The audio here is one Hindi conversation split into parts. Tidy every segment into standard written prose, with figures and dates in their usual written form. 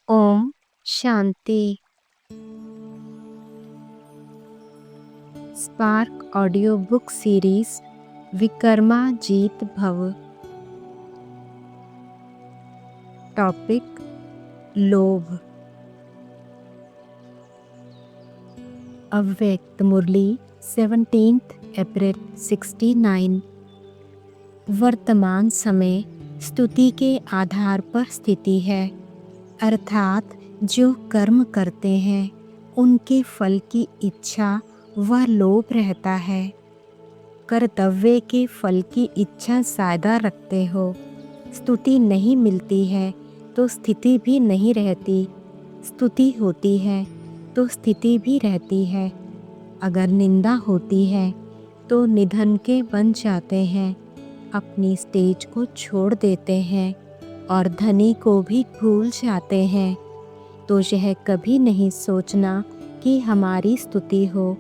Om Shanti. Spark audio book series विकर्मा जीत भव। टॉपिक लोभ। अव्यक्त मुरली 17 अप्रैल 69। वर्तमान समय स्तुति के आधार पर स्थिति है, अर्थात जो कर्म करते हैं उनके फल की इच्छा व लोभ रहता है। कर्तव्य के फल की इच्छा ज़्यादा रखते हो, स्तुति नहीं मिलती है तो स्थिति भी नहीं रहती, स्तुति होती है तो स्थिति भी रहती है। अगर निंदा होती है तो निधन के बन जाते हैं, अपनी स्टेज को छोड़ देते हैं और धनी को भी भूल जाते हैं। तो यह कभी नहीं सोचना कि हमारी स्तुति हो।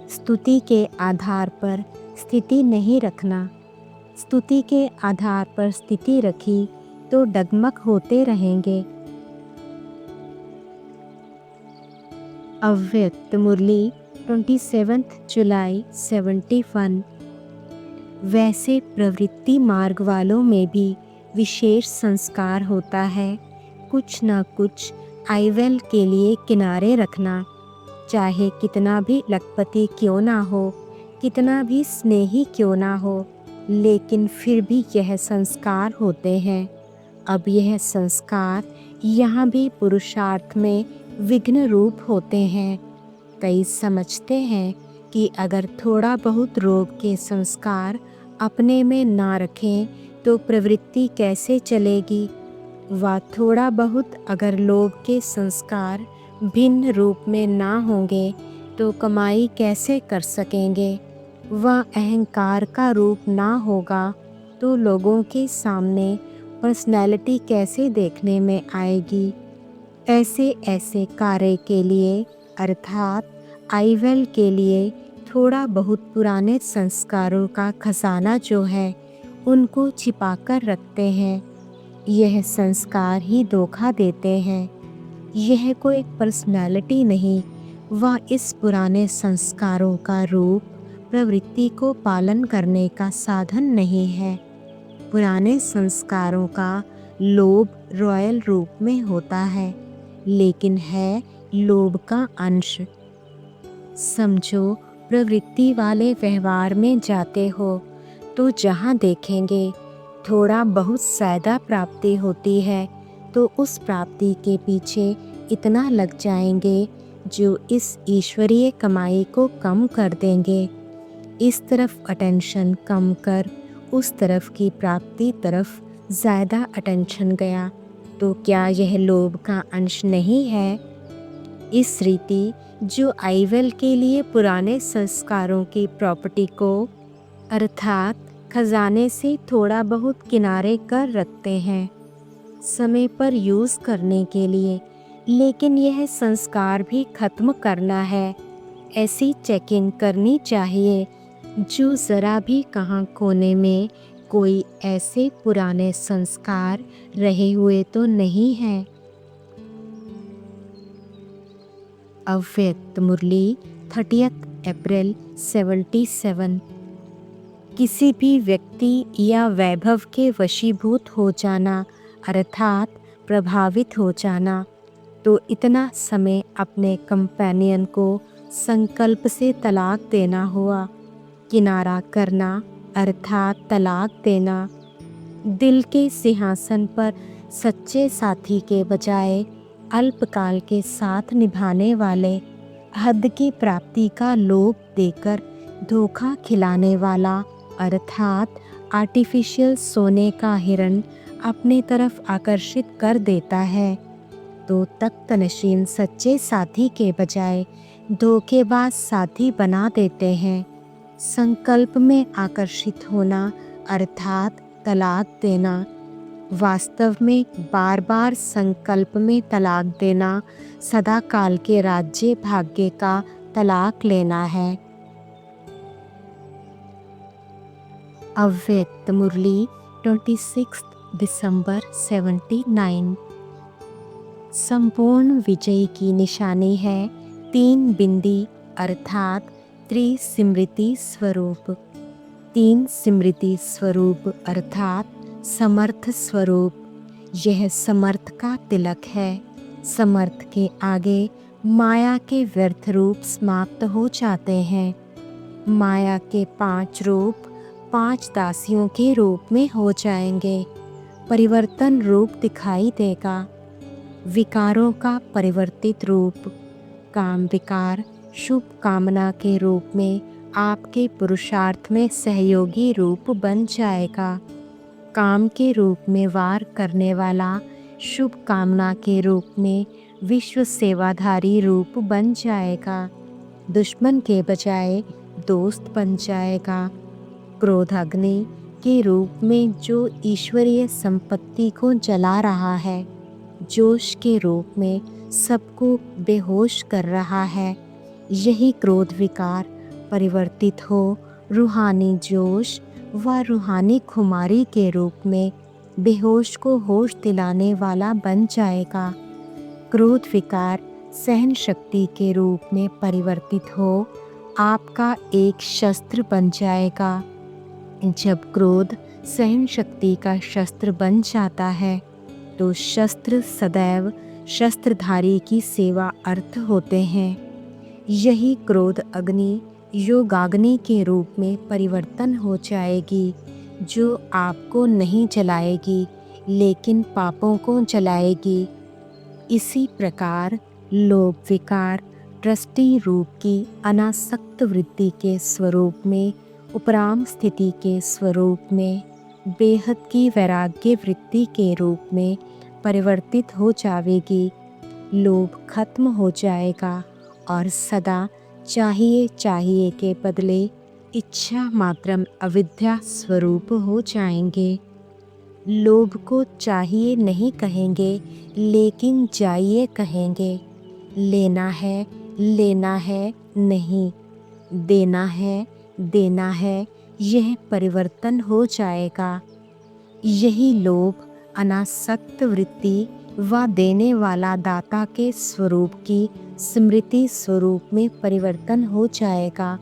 स्तुति के आधार पर स्थिति नहीं रखना। स्तुति के आधार पर स्थिति रखी तो डगमग होते रहेंगे। अव्यक्त मुरली 27 जुलाई 71। वैसे प्रवृत्ति मार्ग वालों में भी विशेष संस्कार होता है, कुछ न कुछ आईवेल के लिए किनारे रखना। चाहे कितना भी लखपति क्यों ना हो, कितना भी स्नेही क्यों ना हो, लेकिन फिर भी यह संस्कार होते हैं। अब यह संस्कार यहाँ भी पुरुषार्थ में विघ्न रूप होते हैं। कई समझते हैं कि अगर थोड़ा बहुत रोग के संस्कार अपने में ना रखें तो प्रवृत्ति कैसे चलेगी, व थोड़ा बहुत अगर लोभ के संस्कार भिन्न रूप में ना होंगे तो कमाई कैसे कर सकेंगे, व अहंकार का रूप ना होगा तो लोगों के सामने पर्सनैलिटी कैसे देखने में आएगी। ऐसे ऐसे कार्य के लिए अर्थात आईवेल के लिए थोड़ा बहुत पुराने संस्कारों का खजाना जो है उनको छिपाकर रखते हैं। यह संस्कार ही धोखा देते हैं। यह कोई पर्सनैलिटी नहीं, वह इस पुराने संस्कारों का रूप प्रवृत्ति को पालन करने का साधन नहीं है। पुराने संस्कारों का लोभ रॉयल रूप में होता है, लेकिन है लोभ का अंश। समझो प्रवृत्ति वाले व्यवहार में जाते हो तो जहाँ देखेंगे थोड़ा बहुत ज़्यादा प्राप्ति होती है तो उस प्राप्ति के पीछे इतना लग जाएंगे जो इस ईश्वरीय कमाई को कम कर देंगे। इस तरफ अटेंशन कम कर उस तरफ की प्राप्ति तरफ ज़्यादा अटेंशन गया तो क्या यह लोभ का अंश नहीं है। इस रीति जो आईवेल के लिए पुराने संस्कारों की प्रॉपर्टी को अर्थात खजाने से थोड़ा बहुत किनारे कर रखते हैं समय पर यूज़ करने के लिए, लेकिन यह संस्कार भी खत्म करना है। ऐसी चेकिंग करनी चाहिए जो ज़रा भी कहाँ कोने में कोई ऐसे पुराने संस्कार रहे हुए तो नहीं हैं। अव्यक्त मुरली 30 अप्रैल 77। किसी भी व्यक्ति या वैभव के वशीभूत हो जाना अर्थात प्रभावित हो जाना, तो इतना समय अपने कंपेनियन को संकल्प से तलाक देना हुआ। किनारा करना अर्थात तलाक देना। दिल के सिंहासन पर सच्चे साथी के बजाय अल्पकाल के साथ निभाने वाले, हद की प्राप्ति का लोभ देकर धोखा खिलाने वाला अर्थात आर्टिफिशियल सोने का हिरण अपनी तरफ आकर्षित कर देता है, तो तख्त नशीन सच्चे साथी के बजाय धोखेबाज साथी बना देते हैं। संकल्प में आकर्षित होना अर्थात तलाक देना, वास्तव में बार बार संकल्प में तलाक देना सदा काल के राज्य भाग्य का तलाक लेना है। अव्यक्त मुरली 26 दिसंबर 79। संपूर्ण विजय की निशानी है 3 बिंदी अर्थात त्रिस्मृति स्वरूप। 3 स्मृति स्वरूप अर्थात समर्थ स्वरूप। यह समर्थ का तिलक है। समर्थ के आगे माया के व्यर्थ रूप समाप्त हो जाते हैं। माया के 5 रूप 5 दासियों के रूप में हो जाएंगे। परिवर्तन रूप दिखाई देगा। विकारों का परिवर्तित रूप। काम विकार शुभ कामना के रूप में आपके पुरुषार्थ में सहयोगी रूप बन जाएगा। काम के रूप में वार करने वाला शुभ कामना के रूप में विश्व सेवाधारी रूप बन जाएगा। दुश्मन के बजाय दोस्त बन जाएगा। क्रोध अग्नि के रूप में जो ईश्वरीय संपत्ति को जला रहा है, जोश के रूप में सबको बेहोश कर रहा है, यही क्रोध विकार परिवर्तित हो रूहानी जोश व रूहानी खुमारी के रूप में बेहोश को होश दिलाने वाला बन जाएगा। क्रोध विकार सहन शक्ति के रूप में परिवर्तित हो आपका एक शस्त्र बन जाएगा। जब क्रोध सहन शक्ति का शस्त्र बन जाता है तो शस्त्र सदैव शस्त्रधारी की सेवा अर्थ होते हैं। यही क्रोध अग्नि योगाग्नि के रूप में परिवर्तन हो जाएगी, जो आपको नहीं जलाएगी लेकिन पापों को जलाएगी। इसी प्रकार लोभ विकार दृष्टि रूप की अनासक्त वृत्ति के स्वरूप में उपराम स्थिति के स्वरूप में बेहद की वैराग्य वृत्ति के रूप में परिवर्तित हो जाएगी। लोभ खत्म हो जाएगा और सदा चाहिए चाहिए के बदले इच्छा मात्रम अविद्या स्वरूप हो जाएंगे। लोभ को चाहिए नहीं कहेंगे लेकिन चाहिए कहेंगे। लेना है नहीं, देना है यह परिवर्तन हो जाएगा। यही लोभ अनासक्त वृत्ति व देने वाला दाता के स्वरूप की स्मृति स्वरूप में परिवर्तन हो जाएगा।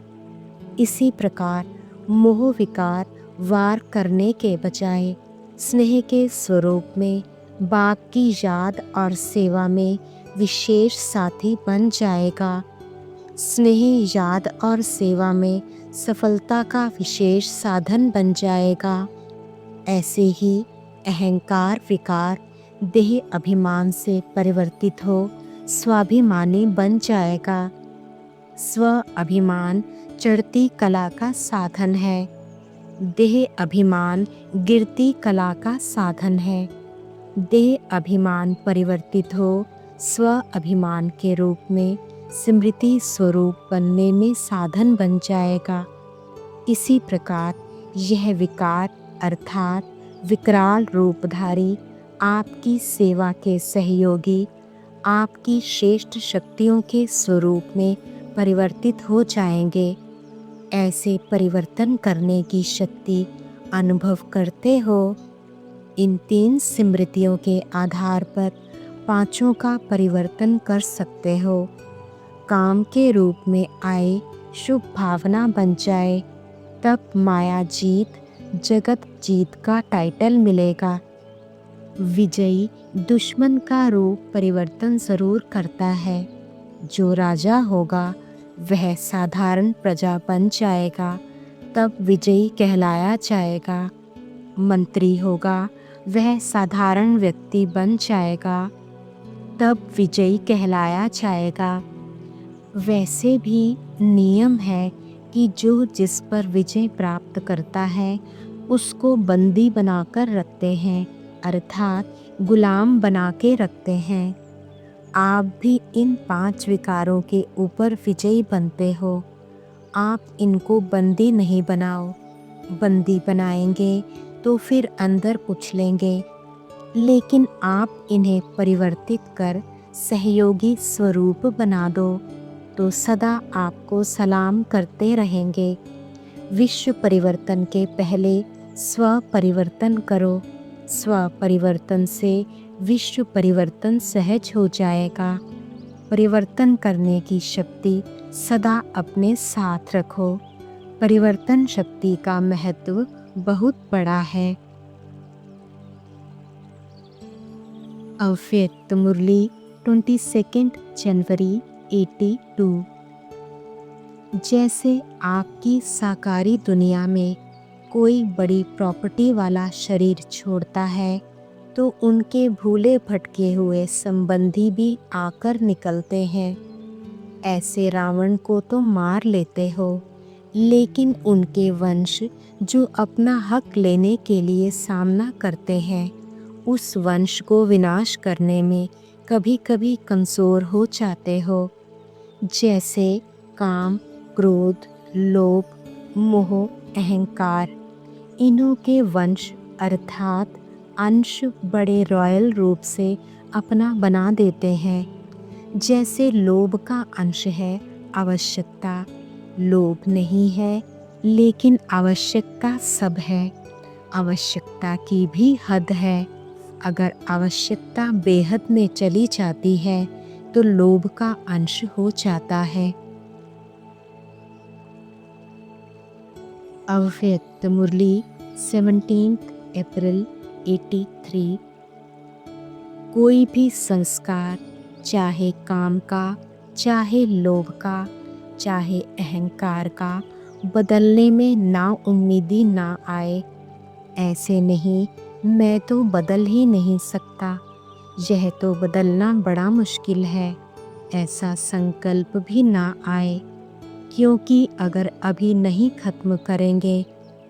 इसी प्रकार मोह विकार वार करने के बजाय स्नेह के स्वरूप में बाग की याद और सेवा में विशेष साथी बन जाएगा। स्नेह याद और सेवा में सफलता का विशेष साधन बन जाएगा। ऐसे ही अहंकार विकार देह अभिमान से परिवर्तित हो स्वाभिमानी बन जाएगा। स्व अभिमान चढ़ती कला का साधन है। देह अभिमान गिरती कला का साधन है। देह अभिमान परिवर्तित हो स्व अभिमान के रूप में स्मृति स्वरूप बनने में साधन बन जाएगा। इसी प्रकार यह विकार अर्थात विकराल रूपधारी आपकी सेवा के सहयोगी आपकी श्रेष्ठ शक्तियों के स्वरूप में परिवर्तित हो जाएंगे। ऐसे परिवर्तन करने की शक्ति अनुभव करते हो। इन 3 स्मृतियों के आधार पर 5 का परिवर्तन कर सकते हो। काम के रूप में आए शुभ भावना बन जाए तब माया जीत जगत जीत का टाइटल मिलेगा। विजयी दुश्मन का रूप परिवर्तन जरूर करता है। जो राजा होगा वह साधारण प्रजा बन जाएगा तब विजयी कहलाया जाएगा। मंत्री होगा वह साधारण व्यक्ति बन जाएगा तब विजयी कहलाया जाएगा। वैसे भी नियम है कि जो जिस पर विजय प्राप्त करता है उसको बंदी बनाकर रखते हैं अर्थात गुलाम बना के रखते हैं। आप भी इन 5 विकारों के ऊपर विजयी बनते हो। आप इनको बंदी नहीं बनाओ। बंदी बनाएंगे तो फिर अंदर कुछ लेंगे, लेकिन आप इन्हें परिवर्तित कर सहयोगी स्वरूप बना दो तो सदा आपको सलाम करते रहेंगे। विश्व परिवर्तन के पहले स्व परिवर्तन करो। स्व परिवर्तन से विश्व परिवर्तन सहज हो जाएगा। परिवर्तन करने की शक्ति सदा अपने साथ रखो। परिवर्तन शक्ति का महत्व बहुत बड़ा है। अव्यक्त मुरली 22 जनवरी 82। जैसे आपकी साकारी दुनिया में कोई बड़ी प्रॉपर्टी वाला शरीर छोड़ता है तो उनके भूले भटके हुए संबंधी भी आकर निकलते हैं। ऐसे रावण को तो मार लेते हो, लेकिन उनके वंश जो अपना हक लेने के लिए सामना करते हैं, उस वंश को विनाश करने में कभी कभी कमज़ोर हो जाते हो। जैसे काम, क्रोध, लोभ, मोह, अहंकार, इन्हों के वंश अर्थात अंश बड़े रॉयल रूप से अपना बना देते हैं। जैसे लोभ का अंश है आवश्यकता, लोभ नहीं है लेकिन आवश्यकता सब है। आवश्यकता की भी हद है। अगर आवश्यकता बेहद में चली जाती है तो लोभ का अंश हो जाता है। अव्यक्त मुरली 17 अप्रैल 83। कोई भी संस्कार, चाहे काम का, चाहे लोभ का, चाहे अहंकार का, बदलने में नाउम्मीदी ना आए। ऐसे नहीं, मैं तो बदल ही नहीं सकता, यह तो बदलना बड़ा मुश्किल है, ऐसा संकल्प भी ना आए। क्योंकि अगर अभी नहीं खत्म करेंगे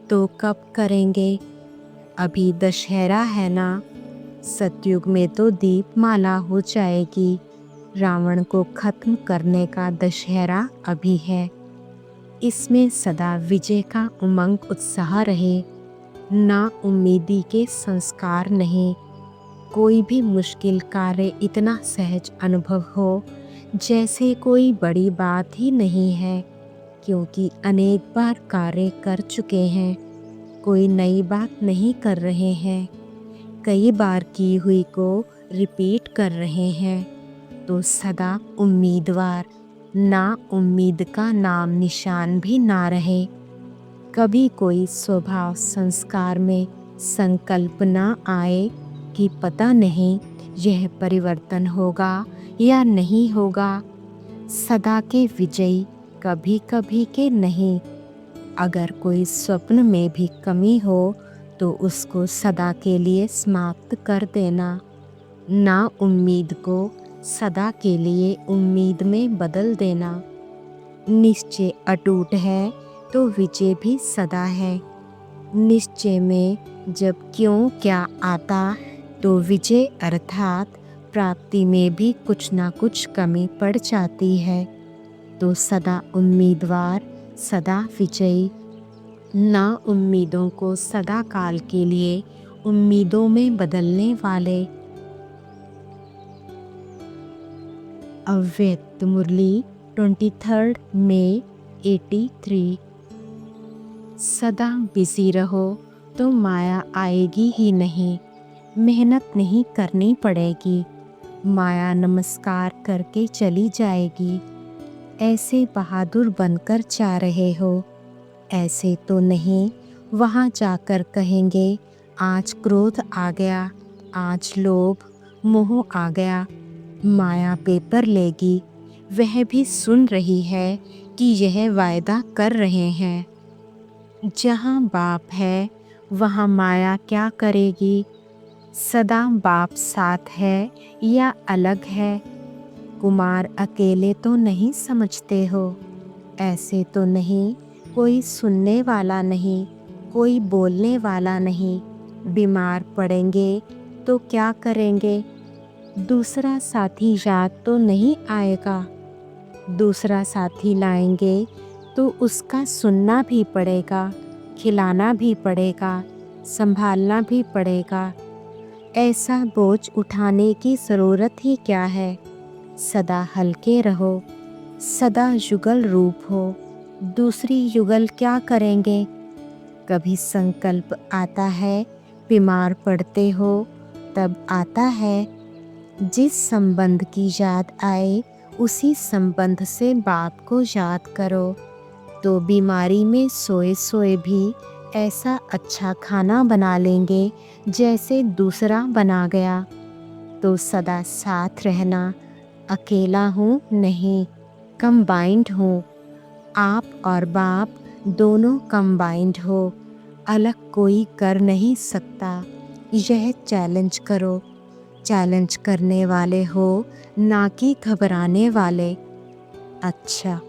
तो कब करेंगे? अभी दशहरा है ना, सतयुग में तो दीपमाला हो जाएगी। रावण को खत्म करने का दशहरा अभी है। इसमें सदा विजय का उमंग उत्साह रहे, ना उम्मीदी के संस्कार नहीं। कोई भी मुश्किल कार्य इतना सहज अनुभव हो जैसे कोई बड़ी बात ही नहीं है, क्योंकि अनेक बार कार्य कर चुके हैं, कोई नई बात नहीं कर रहे हैं। कई बार की हुई को रिपीट कर रहे हैं, तो सदा उम्मीदवार, ना उम्मीद का नाम निशान भी ना रहे। कभी कोई स्वभाव संस्कार में संकल्प ना आए कि पता नहीं यह परिवर्तन होगा या नहीं होगा। सदा के विजयी कभी कभी के नहीं। अगर कोई स्वप्न में भी कमी हो तो उसको सदा के लिए समाप्त कर देना। ना उम्मीद को सदा के लिए उम्मीद में बदल देना। निश्चय अटूट है तो विजय भी सदा है। निश्चय में जब क्यों क्या आता तो विजय अर्थात प्राप्ति में भी कुछ ना कुछ कमी पड़ जाती है। तो सदा उम्मीदवार, सदा विजयी, ना उम्मीदों को सदा काल के लिए उम्मीदों में बदलने वाले। अव्यक्त मुरली 23 मई 83। सदा बिजी रहो तो माया आएगी ही नहीं, मेहनत नहीं करनी पड़ेगी, माया नमस्कार करके चली जाएगी। ऐसे बहादुर बनकर जा रहे हो, ऐसे तो नहीं वहाँ जाकर कहेंगे आज क्रोध आ गया, आज लोभ मोह आ गया। माया पेपर लेगी, वह भी सुन रही है कि यह वायदा कर रहे हैं। जहाँ बाप है वहाँ माया क्या करेगी? सदा बाप साथ है या अलग है? कुमार अकेले तो नहीं समझते हो? ऐसे तो नहीं, कोई सुनने वाला नहीं, कोई बोलने वाला नहीं। बीमार पड़ेंगे तो क्या करेंगे? दूसरा साथी याद तो नहीं आएगा। दूसरा साथी लाएंगे तो उसका सुनना भी पड़ेगा, खिलाना भी पड़ेगा, संभालना भी पड़ेगा। ऐसा बोझ उठाने की ज़रूरत ही क्या है? सदा हल्के रहो, सदा युगल रूप हो। दूसरी युगल क्या करेंगे? कभी संकल्प आता है, बीमार पड़ते हो तब आता है। जिस संबंध की याद आए उसी संबंध से बाप को याद करो, तो बीमारी में सोए सोए भी ऐसा अच्छा खाना बना लेंगे जैसे दूसरा बना गया। तो सदा साथ रहना, अकेला हूँ नहीं, कंबाइंड हूँ। आप और बाप दोनों कंबाइंड हो, अलग कोई कर नहीं सकता। यह चैलेंज करो। चैलेंज करने वाले हो, ना कि घबराने वाले। अच्छा।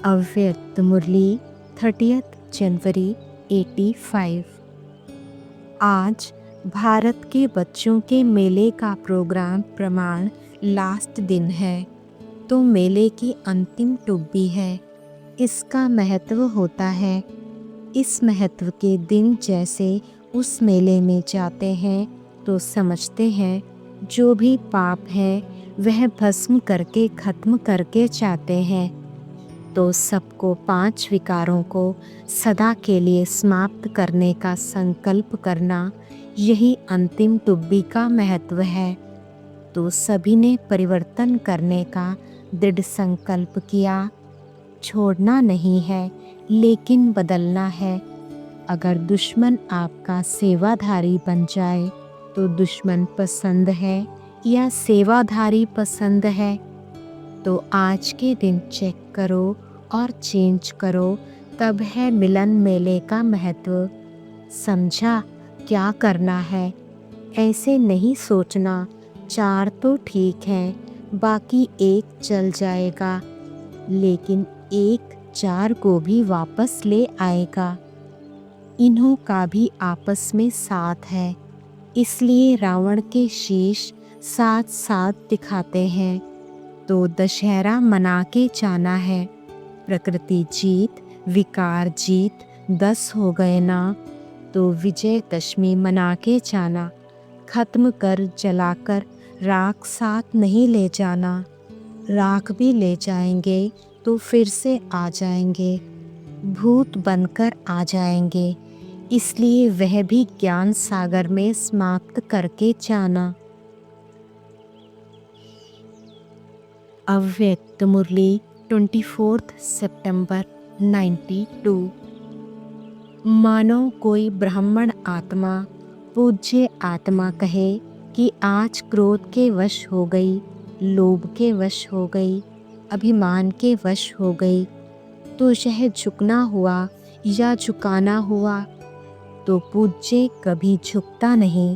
अव्यक्त मुरली 30 जनवरी 85। आज भारत के बच्चों के मेले का प्रोग्राम प्रमाण लास्ट दिन है, तो मेले की अंतिम टुब्बी है। इसका महत्व होता है। इस महत्व के दिन जैसे उस मेले में जाते हैं तो समझते हैं जो भी पाप है वह भस्म करके खत्म करके जाते हैं। तो सबको 5 विकारों को सदा के लिए समाप्त करने का संकल्प करना, यही अंतिम टुब्बी का महत्व है। तो सभी ने परिवर्तन करने का दृढ़ संकल्प किया। छोड़ना नहीं है लेकिन बदलना है। अगर दुश्मन आपका सेवाधारी बन जाए तो दुश्मन पसंद है या सेवाधारी पसंद है? तो आज के दिन चेक करो और चेंज करो, तब है मिलन मेले का महत्व। समझा क्या करना है? ऐसे नहीं सोचना 4 तो ठीक है, बाकी 1 चल जाएगा, लेकिन 1 4 को भी वापस ले आएगा। इन्हों का भी आपस में साथ है, इसलिए रावण के शीश साथ साथ दिखाते हैं। तो दशहरा मना के जाना है। प्रकृति जीत, विकार जीत 10 हो गए ना, तो विजयदशमी मना के जाना। खत्म कर जलाकर राख साथ नहीं ले जाना। राख भी ले जाएंगे तो फिर से आ जाएंगे, भूत बनकर आ जाएंगे, इसलिए वह भी ज्ञान सागर में समाप्त करके जाना। अव्यक्त मुरली 24 सितंबर 92। मानो कोई ब्राह्मण आत्मा पूज्य आत्मा कहे कि आज क्रोध के वश हो गई, लोभ के वश हो गई, अभिमान के वश हो गई, तो यह झुकना हुआ या झुकाना हुआ। तो पूज्य कभी झुकता नहीं।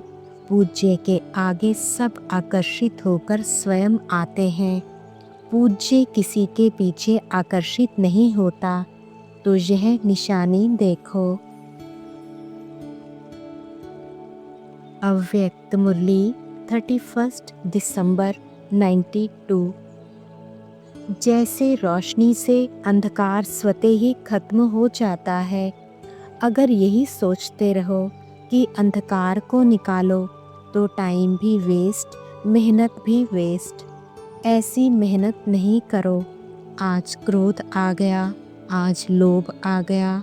पूज्य के आगे सब आकर्षित होकर स्वयं आते हैं। पूज्य किसी के पीछे आकर्षित नहीं होता। तो यह निशानी देखो। अव्यक्त मुरली 31 दिसंबर 92। जैसे रोशनी से अंधकार स्वतः ही खत्म हो जाता है, अगर यही सोचते रहो कि अंधकार को निकालो, तो टाइम भी वेस्ट, मेहनत भी वेस्ट। ऐसी मेहनत नहीं करो। आज क्रोध आ गया, आज लोभ आ गया,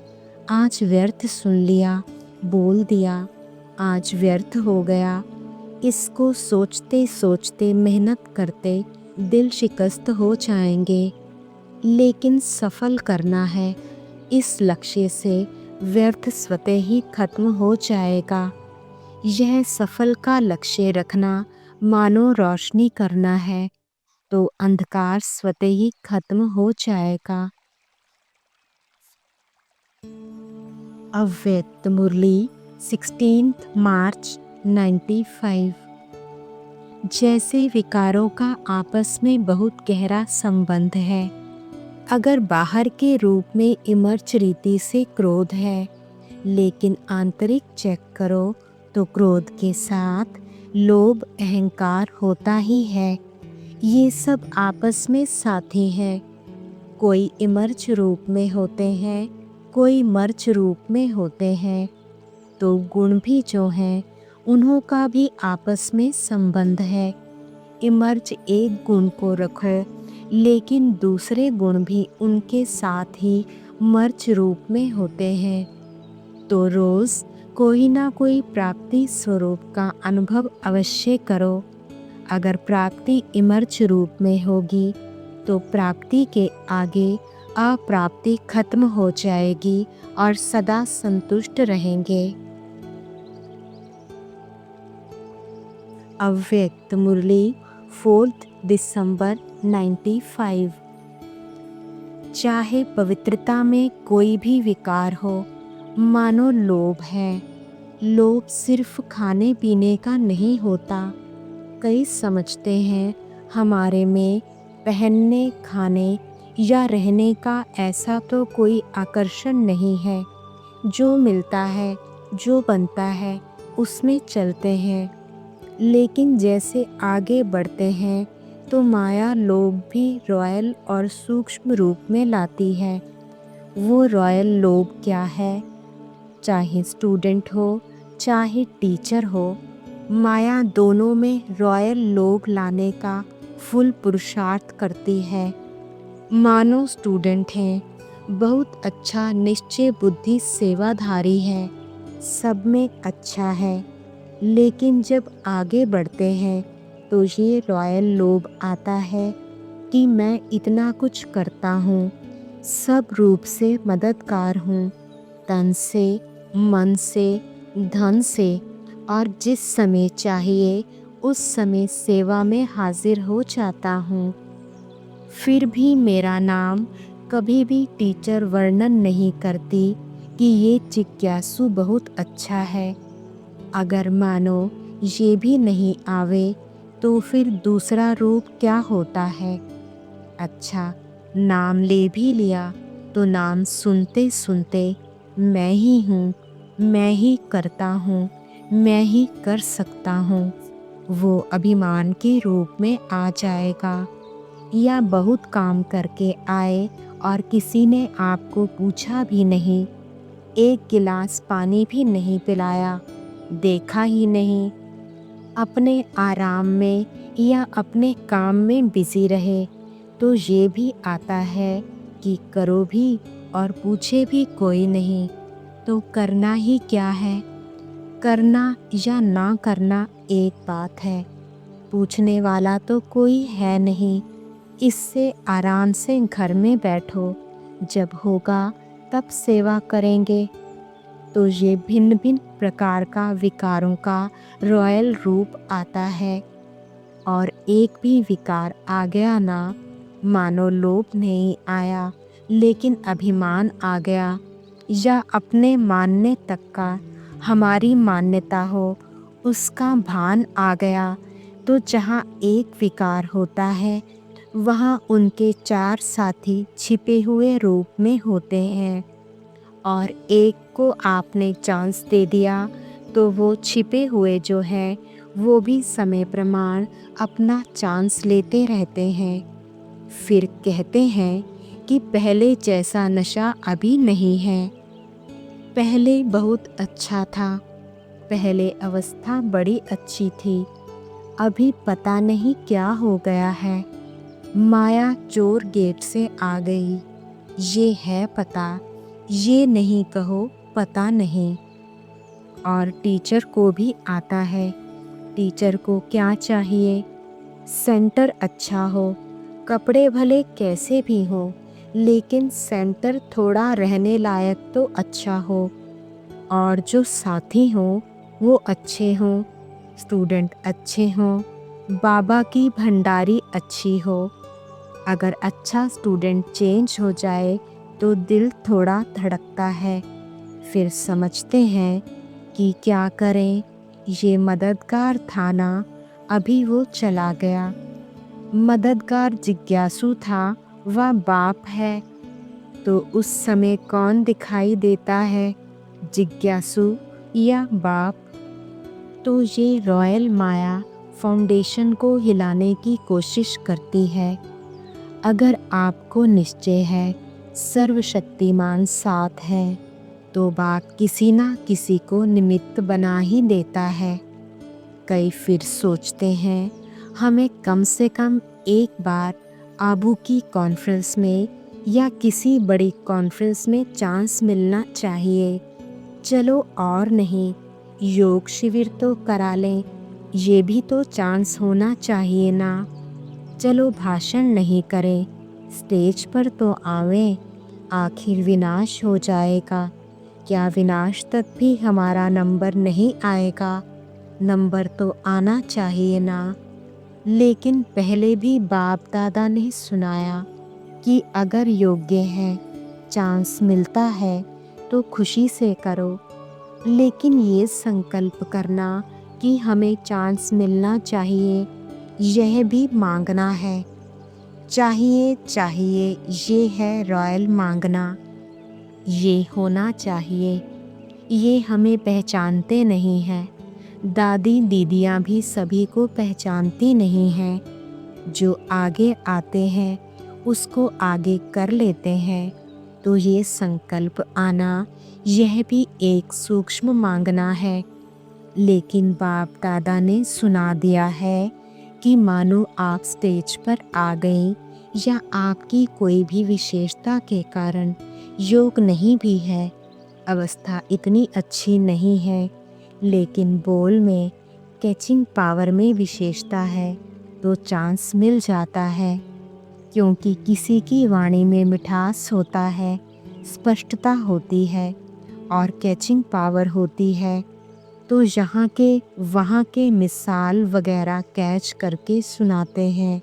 आज व्यर्थ सुन लिया, बोल दिया, आज व्यर्थ हो गया। इसको सोचते सोचते मेहनत करते दिल शिकस्त हो जाएंगे। लेकिन सफल करना है, इस लक्ष्य से व्यर्थ स्वतः ही खत्म हो जाएगा। यह सफल का लक्ष्य रखना मानो रोशनी करना है, तो अंधकार स्वतः ही खत्म हो जाएगा। अव्यक्त मुरली 16 मार्च 95। जैसे विकारों का आपस में बहुत गहरा संबंध है। अगर बाहर के रूप में इमर्च रीति से क्रोध है, लेकिन आंतरिक चेक करो तो क्रोध के साथ लोभ अहंकार होता ही है। ये सब आपस में साथी हैं। कोई इमर्च रूप में होते हैं, कोई मर्च रूप में होते हैं। तो गुण भी जो हैं, उन्हों का भी आपस में संबंध है। इमर्च एक गुण को रखो, लेकिन दूसरे गुण भी उनके साथ ही मर्च रूप में होते हैं। तो रोज़ कोई ना कोई प्राप्ति स्वरूप का अनुभव अवश्य करो। अगर प्राप्ति इमर्च रूप में होगी तो प्राप्ति के आगे अप्राप्ति खत्म हो जाएगी और सदा संतुष्ट रहेंगे। अव्यक्त मुरली 4 दिसंबर 95। चाहे पवित्रता में कोई भी विकार हो, मानो लोभ है। लोभ सिर्फ खाने पीने का नहीं होता। कई समझते हैं हमारे में पहनने, खाने या रहने का ऐसा तो कोई आकर्षण नहीं है। जो मिलता है, जो बनता है, उसमें चलते हैं। लेकिन जैसे आगे बढ़ते हैं तो माया लोभ भी रॉयल और सूक्ष्म रूप में लाती है। वो रॉयल लोभ क्या है? चाहे स्टूडेंट हो, चाहे टीचर हो, माया दोनों में रॉयल लोभ लाने का फुल पुरुषार्थ करती है। मानो स्टूडेंट हैं, बहुत अच्छा निश्चय बुद्धि सेवाधारी है, सब में अच्छा है। लेकिन जब आगे बढ़ते हैं तो ये रॉयल लोभ आता है कि मैं इतना कुछ करता हूँ, सब रूप से मददगार हूँ, तन से, मन से, धन से, और जिस समय चाहिए उस समय सेवा में हाजिर हो जाता हूँ। फिर भी मेरा नाम कभी भी टीचर वर्णन नहीं करती कि ये जिज्ञासु बहुत अच्छा है। अगर मानो ये भी नहीं आवे तो फिर दूसरा रूप क्या होता है? अच्छा, नाम ले भी लिया तो नाम सुनते सुनते मैं ही हूँ, मैं ही करता हूँ, मैं ही कर सकता हूँ, वो अभिमान के रूप में आ जाएगा। या बहुत काम करके आए और किसी ने आपको पूछा भी नहीं, एक गिलास पानी भी नहीं पिलाया, देखा ही नहीं, अपने आराम में या अपने काम में बिजी रहे, तो ये भी आता है कि करो भी और पूछे भी कोई नहीं, तो करना ही क्या है? करना या ना करना एक बात है, पूछने वाला तो कोई है नहीं। इससे आराम से घर में बैठो, जब होगा तब सेवा करेंगे। तो ये भिन्न भिन्न प्रकार का विकारों का रॉयल रूप आता है। और एक भी विकार आ गया ना, मानो लोभ नहीं आया लेकिन अभिमान आ गया, या अपने मानने तक का हमारी मान्यता हो उसका भान आ गया, तो जहाँ एक विकार होता है वहाँ उनके 4 साथी छिपे हुए रूप में होते हैं। और एक को आपने चांस दे दिया तो वो छिपे हुए जो हैं वो भी समय प्रमाण अपना चांस लेते रहते हैं। फिर कहते हैं कि पहले जैसा नशा अभी नहीं है, पहले बहुत अच्छा था, पहले अवस्था बड़ी अच्छी थी, अभी पता नहीं क्या हो गया है। माया चोर गेट से आ गई, ये है पता, ये नहीं कहो पता नहीं। और टीचर को भी आता है। टीचर को क्या चाहिए? सेंटर अच्छा हो, कपड़े भले कैसे भी हो, लेकिन सेंटर थोड़ा रहने लायक तो अच्छा हो, और जो साथी हों वो अच्छे हों, स्टूडेंट अच्छे हों, बाबा की भंडारी अच्छी हो। अगर अच्छा स्टूडेंट चेंज हो जाए तो दिल थोड़ा धड़कता है। फिर समझते हैं कि क्या करें, ये मददगार था ना, अभी वो चला गया। मददगार जिज्ञासु था, वह बाप है, तो उस समय कौन दिखाई देता है, जिज्ञासु या बाप? तो ये रॉयल माया फाउंडेशन को हिलाने की कोशिश करती है। अगर आपको निश्चय है सर्वशक्तिमान साथ है, तो बाप किसी ना किसी को निमित्त बना ही देता है। कई फिर सोचते हैं हमें कम से कम एक बार आबू की कॉन्फ्रेंस में या किसी बड़ी कॉन्फ्रेंस में चांस मिलना चाहिए। चलो और नहीं, योग शिविर तो करा लें, ये भी तो चांस होना चाहिए ना। चलो भाषण नहीं करें, स्टेज पर तो आवें, आखिर विनाश हो जाएगा। क्या विनाश तक भी हमारा नंबर नहीं आएगा? नंबर तो आना चाहिए ना। लेकिन पहले भी बाप दादा ने सुनाया कि अगर योग्य है, चांस मिलता है तो खुशी से करो। लेकिन ये संकल्प करना कि हमें चांस मिलना चाहिए, यह भी मांगना है। चाहिए चाहिए, ये है रॉयल मांगना। ये होना चाहिए। ये हमें पहचानते नहीं हैं। दादी दीदियाँ भी सभी को पहचानती नहीं हैं। जो आगे आते हैं उसको आगे कर लेते हैं। तो ये संकल्प आना, यह भी एक सूक्ष्म मांगना है। लेकिन बाप दादा ने सुना दिया है कि मानो आप स्टेज पर आ गए या आपकी कोई भी विशेषता के कारण योग नहीं भी है, अवस्था इतनी अच्छी नहीं है, लेकिन बोल में, कैचिंग पावर में विशेषता है, तो चांस मिल जाता है। क्योंकि किसी की वाणी में मिठास होता है, स्पष्टता होती है और कैचिंग पावर होती है, तो यहाँ के वहाँ के मिसाल वगैरह कैच करके सुनाते हैं,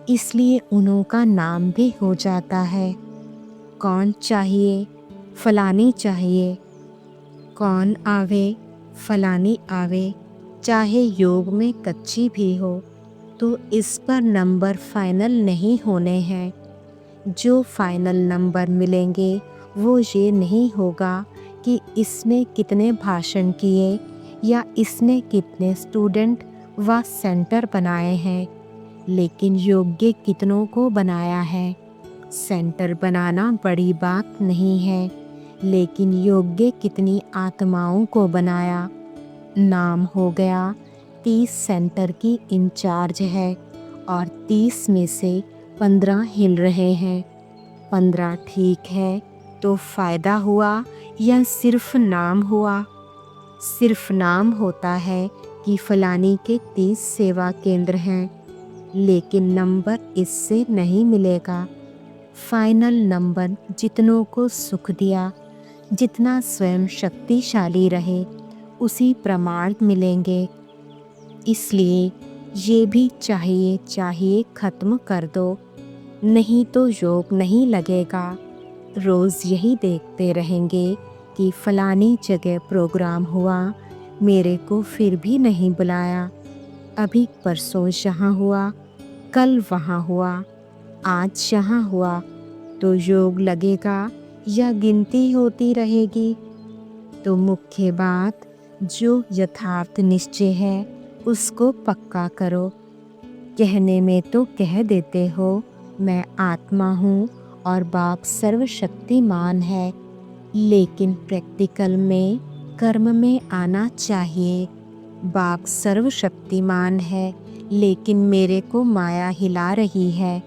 इसलिए उन्हों का नाम भी हो जाता है। कौन चाहिए? फलानी चाहिए। कौन आवे? फलानी आवे। चाहे योग में कच्ची भी हो, तो इस पर नंबर फाइनल नहीं होने हैं। जो फाइनल नंबर मिलेंगे वो ये नहीं होगा कि इसने कितने भाषण किए या इसने कितने स्टूडेंट व सेंटर बनाए हैं, लेकिन योग्य कितनों को बनाया है। सेंटर बनाना बड़ी बात नहीं है, लेकिन योग्य कितनी आत्माओं को बनाया। नाम हो गया, 30 सेंटर की इंचार्ज है और 30 में से 15 हिल रहे हैं। 15 ठीक है, तो फ़ायदा हुआ या सिर्फ नाम हुआ? सिर्फ नाम होता है कि फलानी के 30 सेवा केंद्र हैं, लेकिन नंबर इससे नहीं मिलेगा। फाइनल नंबर जितनों को सुख दिया, जितना स्वयं शक्तिशाली रहे, उसी प्रमाण मिलेंगे। इसलिए ये भी चाहिए चाहिए ख़त्म कर दो, नहीं तो योग नहीं लगेगा। रोज़ यही देखते रहेंगे कि फलानी जगह प्रोग्राम हुआ, मेरे को फिर भी नहीं बुलाया। अभी परसों यहाँ हुआ, कल वहाँ हुआ, आज यहाँ हुआ, तो योग लगेगा या गिनती होती रहेगी? तो मुख्य बात, जो यथार्थ निश्चय है उसको पक्का करो। कहने में तो कह देते हो मैं आत्मा हूँ और बाप सर्वशक्तिमान है, लेकिन प्रैक्टिकल में, कर्म में आना चाहिए। बाप सर्वशक्तिमान है, लेकिन मेरे को माया हिला रही है,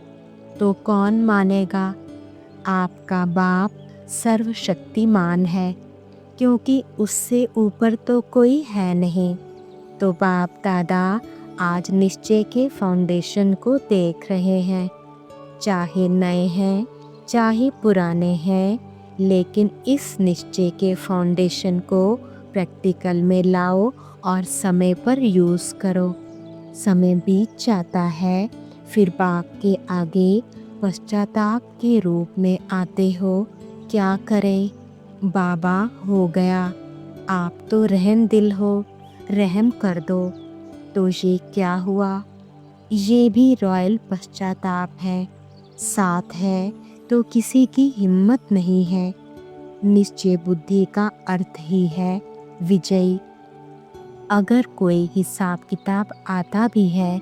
तो कौन मानेगा? आपका बाप सर्वशक्तिमान है, क्योंकि उससे ऊपर तो कोई है नहीं। तो बाप दादा आज निश्चय के फाउंडेशन को देख रहे हैं, चाहे नए हैं चाहे पुराने हैं, लेकिन इस निश्चय के फाउंडेशन को प्रैक्टिकल में लाओ और समय पर यूज़ करो। समय बीत जाता है, फिर बाप के आगे पश्चाताप के रूप में आते हो। क्या करें? बाबा हो गया, आप तो रहम दिल हो, रहम कर दो। तो ये क्या हुआ? ये भी रॉयल पश्चाताप है। साथ है तो किसी की हिम्मत नहीं है। निश्चय बुद्धि का अर्थ ही है विजयी। अगर कोई हिसाब किताब आता भी है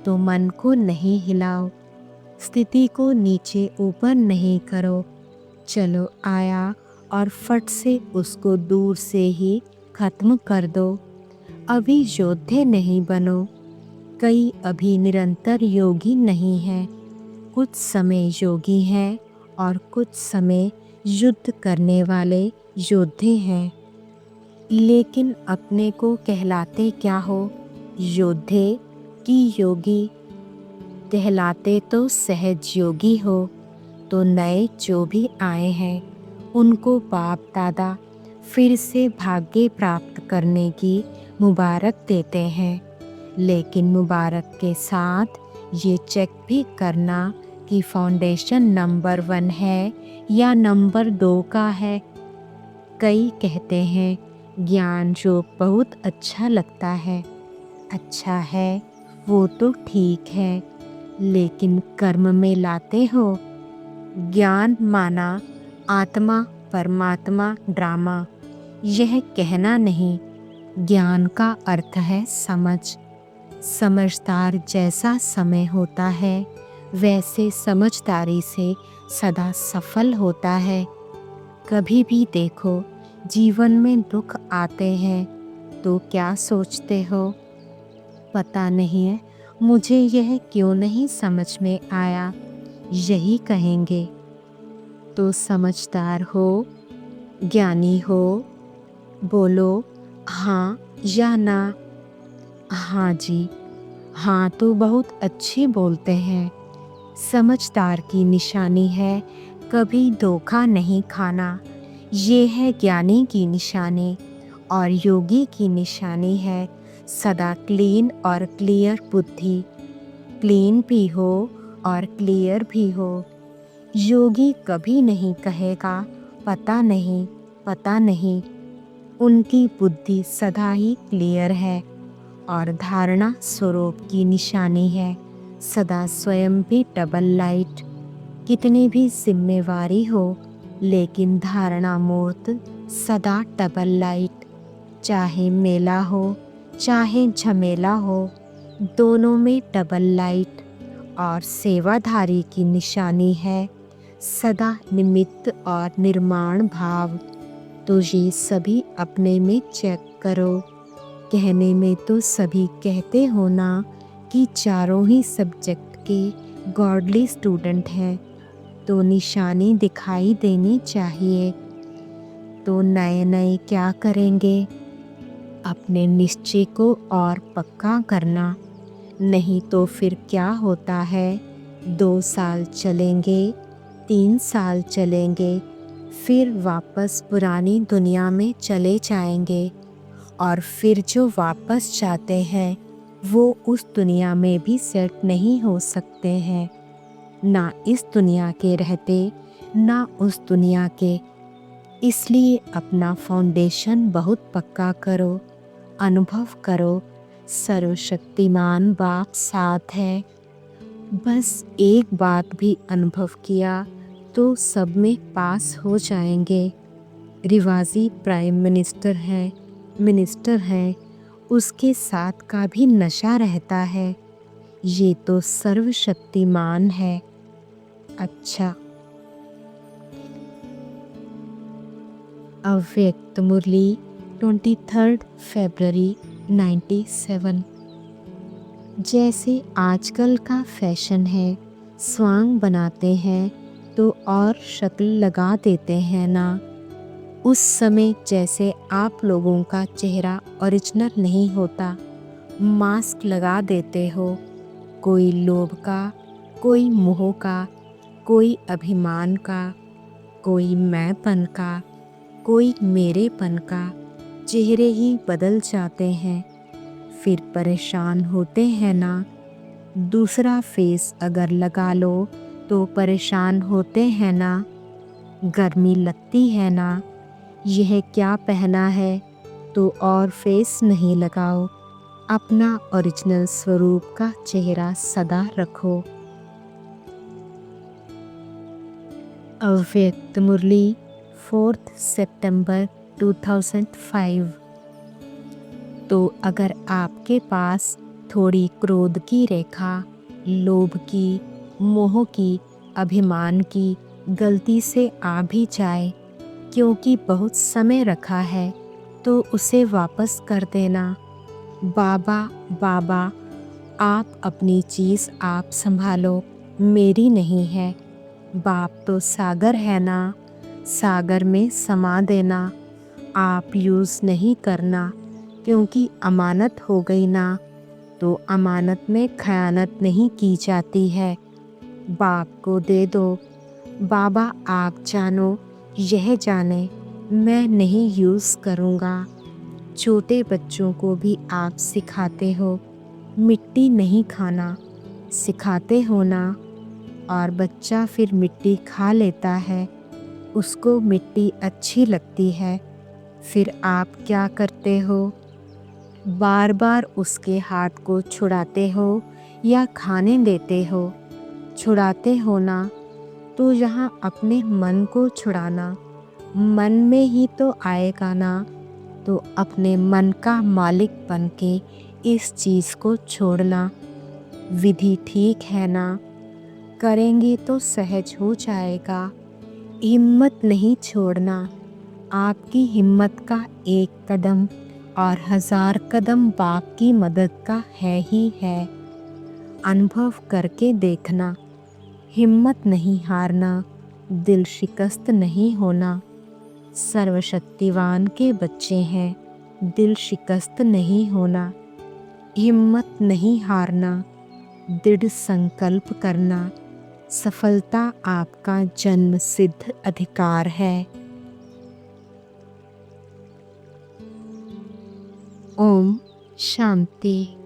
तो मन को नहीं हिलाओ, स्थिति को नीचे ऊपर नहीं करो। चलो आया और फट से उसको दूर से ही खत्म कर दो। अभी योद्धे नहीं बनो। कई अभी निरंतर योगी नहीं हैं, कुछ समय योगी हैं और कुछ समय युद्ध करने वाले योद्धे हैं। लेकिन अपने को कहलाते क्या हो? योद्धे कि योगी? कहलाते तो सहज योगी हो। तो नए जो भी आए हैं उनको बाप दादा फिर से भाग्य प्राप्त करने की मुबारक देते हैं। लेकिन मुबारक के साथ ये चेक भी करना कि फाउंडेशन नंबर 1 है या नंबर 2 का है। कई कहते हैं ज्ञान जो बहुत अच्छा लगता है, अच्छा है, वो तो ठीक है, लेकिन कर्म में लाते हो। ज्ञान माना आत्मा परमात्मा ड्रामा, यह कहना नहीं। ज्ञान का अर्थ है समझ। समझदार जैसा समय होता है वैसे समझदारी से सदा सफल होता है। कभी भी देखो जीवन में दुख आते हैं तो क्या सोचते हो? पता नहीं है मुझे यह क्यों नहीं समझ में आया, यही कहेंगे। तो समझदार हो, ज्ञानी हो, बोलो हाँ या ना। हाँ जी, हाँ तो बहुत अच्छी बोलते हैं। समझदार की निशानी है कभी धोखा नहीं खाना, ये है ज्ञानी की निशानी। और योगी की निशानी है सदा क्लीन और क्लियर बुद्धि। क्लीन भी हो और क्लियर भी हो। योगी कभी नहीं कहेगा पता नहीं, पता नहीं। उनकी बुद्धि सदा ही क्लियर है। और धारणा स्वरूप की निशानी है सदा स्वयं भी डबल लाइट। कितनी भी जिम्मेवारी हो लेकिन धारणा मूर्त सदा डबल लाइट। चाहे मेला हो चाहे झमेला हो, दोनों में डबल लाइट। और सेवाधारी की निशानी है सदा निमित्त और निर्माण भाव। तो ये सभी अपने में चेक करो। कहने में तो सभी कहते हो ना कि चारों ही सब्जेक्ट के गॉडली स्टूडेंट हैं, तो निशानी दिखाई देनी चाहिए। तो नए नए क्या करेंगे? अपने निश्चय को और पक्का करना। नहीं तो फिर क्या होता है, 2 साल चलेंगे, 3 साल चलेंगे, फिर वापस पुरानी दुनिया में चले जाएंगे। और फिर जो वापस जाते हैं वो उस दुनिया में भी सेट नहीं हो सकते हैं, ना इस दुनिया के रहते ना उस दुनिया के। इसलिए अपना फाउंडेशन बहुत पक्का करो, अनुभव करो सर्वशक्तिमान बाप साथ है। बस एक बात भी अनुभव किया तो सब में पास हो जाएंगे। रिवाजी प्राइम मिनिस्टर है, उसके साथ का भी नशा रहता है। ये तो सर्वशक्तिमान है। अच्छा, अव्यक्त मुरली 23 फरवरी 97। जैसे आजकल का फैशन है, स्वांग बनाते हैं तो और शक्ल लगा देते हैं ना। उस समय जैसे आप लोगों का चेहरा ओरिजिनल नहीं होता, मास्क लगा देते हो। कोई लोभ का, कोई मोह का, कोई अभिमान का, कोई मैंपन का, कोई मेरेपन का। चेहरे ही बदल जाते हैं, फिर परेशान होते हैं ना। दूसरा फेस अगर लगा लो तो परेशान होते हैं ना। गर्मी लगती है ना। यह क्या पहना है तो और फेस नहीं लगाओ। अपना ओरिजिनल स्वरूप का चेहरा सदा रखो। अव्यक्त मुरली 4 सितंबर 2005। तो अगर आपके पास थोड़ी क्रोध की रेखा, लोभ की, मोह की, अभिमान की गलती से आ भी जाए, क्योंकि बहुत समय रखा है, तो उसे वापस कर देना। बाबा बाबा, आप अपनी चीज़ आप संभालो, मेरी नहीं है। बाप तो सागर है ना, सागर में समा देना। आप यूज़ नहीं करना, क्योंकि अमानत हो गई ना, तो अमानत में खयानत नहीं की जाती है। बाप को दे दो, बाबा आप जानो, यह जाने, मैं नहीं यूज़ करूँगा। छोटे बच्चों को भी आप सिखाते हो मिट्टी नहीं खाना, सिखाते हो ना, और बच्चा फिर मिट्टी खा लेता है, उसको मिट्टी अच्छी लगती है। फिर आप क्या करते हो? बार बार उसके हाथ को छुड़ाते हो या खाने देते हो? छुड़ाते हो ना, तो यहाँ अपने मन को छुड़ाना, मन में ही तो आएगा ना, तो अपने मन का मालिक बन के इस चीज़ को छोड़ना। विधि ठीक है ना? करेंगे तो सहज हो जाएगा। हिम्मत नहीं छोड़ना। आपकी हिम्मत का एक कदम और 1000 कदम बाप की मदद का है ही है। अनुभव करके देखना। हिम्मत नहीं हारना, दिल शिकस्त नहीं होना। सर्वशक्तिवान के बच्चे हैं, दिल शिकस्त नहीं होना। हिम्मत नहीं हारना, दृढ़ संकल्प करना। सफलता आपका जन्म सिद्ध अधिकार है। ओम शांति।